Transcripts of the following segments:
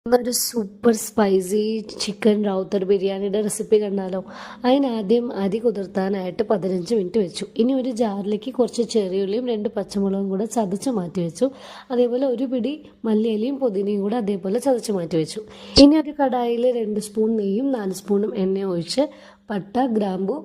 ഒരു super spicy chicken Rowther ബിരിയാണിയുടെ recipe കണ്ടാലോ. അതിനാദ്യം അരി കുതിർത്താനായിട്ട് 15 മിനിറ്റ് വെച്ചു. ഇനി ഒരു ജാറിലേക്ക് കുറച്ച് ചെറിയുള്ളിയും 2 പച്ചമുളകും കൂടെ ചതച്ച് മാറ്റി വെച്ചു. അതേപോലെ ഒരു പിടി മല്ലിയിലയും പുതിനയും കൂടെ അതേപോലെ ചതച്ച് മാറ്റി വെച്ചു. ഇനി ഒരു കടായിൽ 2 സ്പൂൺ നെയ്യും 4 സ്പൂണും എണ്ണയും ഒഴിച്ച് പട്ട, ഗ്രാമ്പു,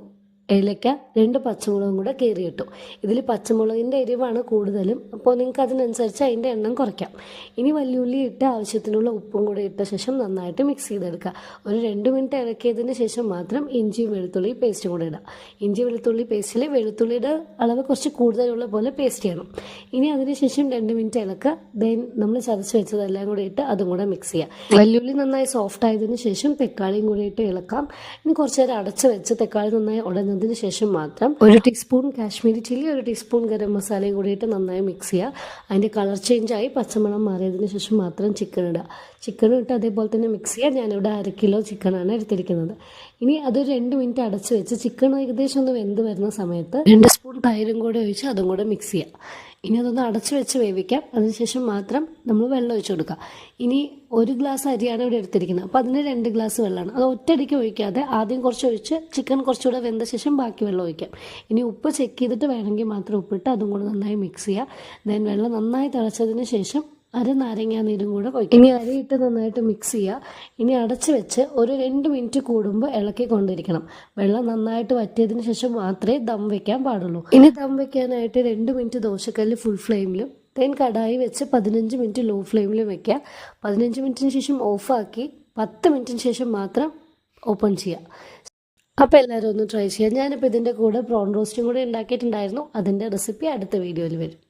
ഏലക്ക, 2 പച്ചമുളകും കൂടെ കീറിയിട്ടു. ഇതിൽ പച്ചമുളകിൻ്റെ എരിവാണ് കൂടുതലും, അപ്പോൾ നിങ്ങൾക്ക് അതിനനുസരിച്ച് അതിൻ്റെ എണ്ണം കുറയ്ക്കാം. ഇനി വല്യുള്ളി ഇട്ട് ആവശ്യത്തിനുള്ള ഉപ്പും കൂടെ ഇട്ട ശേഷം നന്നായിട്ട് മിക്സ് ചെയ്തെടുക്കുക. ഒരു 2 മിനിറ്റ് ഇളക്കിയതിന് ശേഷം മാത്രം ഇഞ്ചിയും വെളുത്തുള്ളി പേസ്റ്റും കൂടെ ഇടാം. ഇഞ്ചി വെളുത്തുള്ളി പേസ്റ്റിൽ വെളുത്തുള്ളിയുടെ അളവ് കുറച്ച് കൂടുതലുള്ള പോലെ പേസ്റ്റ് ചെയ്യണം. ഇനി അതിനുശേഷം 2 മിനിറ്റ് ഇളക്കുക. ദെൻ നമ്മൾ ചതച്ച് വെച്ചതെല്ലാം കൂടെ ഇട്ട് അതും കൂടെ മിക്സ് ചെയ്യുക. വല്യുള്ളി നന്നായി സോഫ്റ്റ് ആയതിനു ശേഷം തക്കാളിയും കൂടെ ഇട്ട് ഇളക്കാം. ഇനി കുറച്ച് നേരം അടച്ച് വെച്ച് തക്കാളി നന്നായി ഉടഞ്ഞതിന് ശേഷം മാത്രം 1 teaspoon Kashmiri chilli, 1 teaspoon garam മസാലയും കൂടിയിട്ട് നന്നായി മിക്സ് ചെയ്യുക. അതിൻ്റെ കളർ ചേഞ്ചായി പച്ചമണം മാറിയതിന് ശേഷം മാത്രം ചിക്കൻ ഇടുക. ചിക്കനും ഇട്ട് അതേപോലെ തന്നെ മിക്സ് ചെയ്യുക. ഞാനിവിടെ 1/2 കിലോ ചിക്കനാണ് എടുത്തിരിക്കുന്നത്. ഇനി അതൊരു 2 മിനിറ്റ് അടച്ച് വെച്ച് ചിക്കൻ ഏകദേശം ഒന്ന് വെന്ത് വരുന്ന സമയത്ത് 2 സ്പൂൺ തൈരും കൂടെ ഒഴിച്ച് അതും കൂടെ മിക്സ് ചെയ്യുക. ഇനി അതൊന്ന് അടച്ച് വെച്ച് വേവിക്കാം. അതിനുശേഷം മാത്രം നമ്മൾ വെള്ളം ഒഴിച്ചു കൊടുക്കുക. ഇനി 1 ഗ്ലാസ് അരിയാണ് ഇവിടെ എടുത്തിരിക്കുന്നത്, അപ്പോൾ അതിന് 2 ഗ്ലാസ് വെള്ളമാണ്. അത് ഒറ്റയടിക്ക് ഒഴിക്കാതെ ആദ്യം കുറച്ച് ഒഴിച്ച് ചിക്കൻ കുറച്ചുകൂടെ വെന്ത ശേഷം ബാക്കി വെള്ളം ഒഴിക്കാം. ഇനി ഉപ്പ് ചെക്ക് ചെയ്തിട്ട് വേണമെങ്കിൽ മാത്രം ഉപ്പിട്ട് അതും കൂടെ നന്നായി മിക്സ് ചെയ്യുക. ദെൻ വെള്ളം നന്നായി തിളച്ചതിന് ശേഷം നാരങ്ങാ നീരും കൂടെ ഒഴിക്കും. ഇനി അരിയിട്ട് നന്നായിട്ട് മിക്സ് ചെയ്യുക. ഇനി അടച്ച് വെച്ച് ഒരു 2 മിനിറ്റ് കൂടുമ്പോൾ ഇളക്കിക്കൊണ്ടിരിക്കണം. വെള്ളം നന്നായിട്ട് വറ്റിയതിന് ശേഷം മാത്രമേ ദം വെക്കാൻ പാടുള്ളൂ. ഇനി ദം വെക്കാനായിട്ട് 2 മിനിറ്റ് ദോശക്കല്ല് ഫുൾ ഫ്ലെയിമിലും ദെൻ കടായി വെച്ച് 15 മിനിറ്റ് ലോ ഫ്ലെയിമിലും വെക്കുക. 15 മിനിറ്റിന് ശേഷം ഓഫാക്കി 10 മിനിറ്റിന് ശേഷം മാത്രം ഓപ്പൺ ചെയ്യുക. അപ്പോൾ എല്ലാവരും ഒന്ന് ട്രൈ ചെയ്യുക. ഞാനിപ്പോൾ ഇതിൻ്റെ കൂടെ പ്രോൺ റോസ്റ്റും കൂടെ ഉണ്ടാക്കിയിട്ടുണ്ടായിരുന്നു. അതിൻ്റെ റെസിപ്പി അടുത്ത വീഡിയോയിൽ വരും.